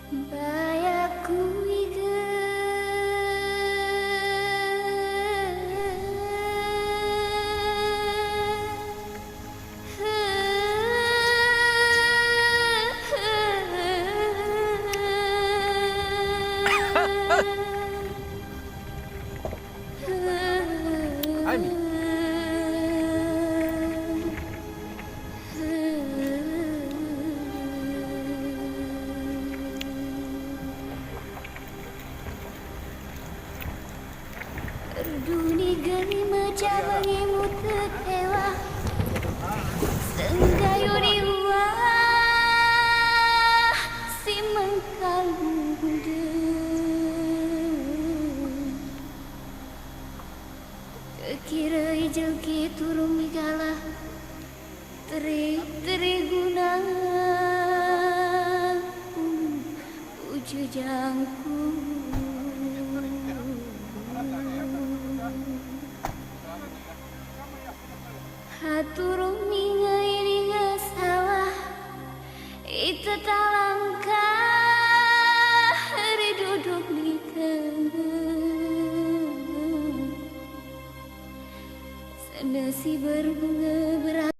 Bayaku ige Ami. Erduni gani macamnya mutetewa Senggayuri wah si mengkalude Kekira ijelki turun migala Teri guna ujujangku Haturung mingai ringa sawah Ita talangkah Riduduk nikah Sanasi berbunga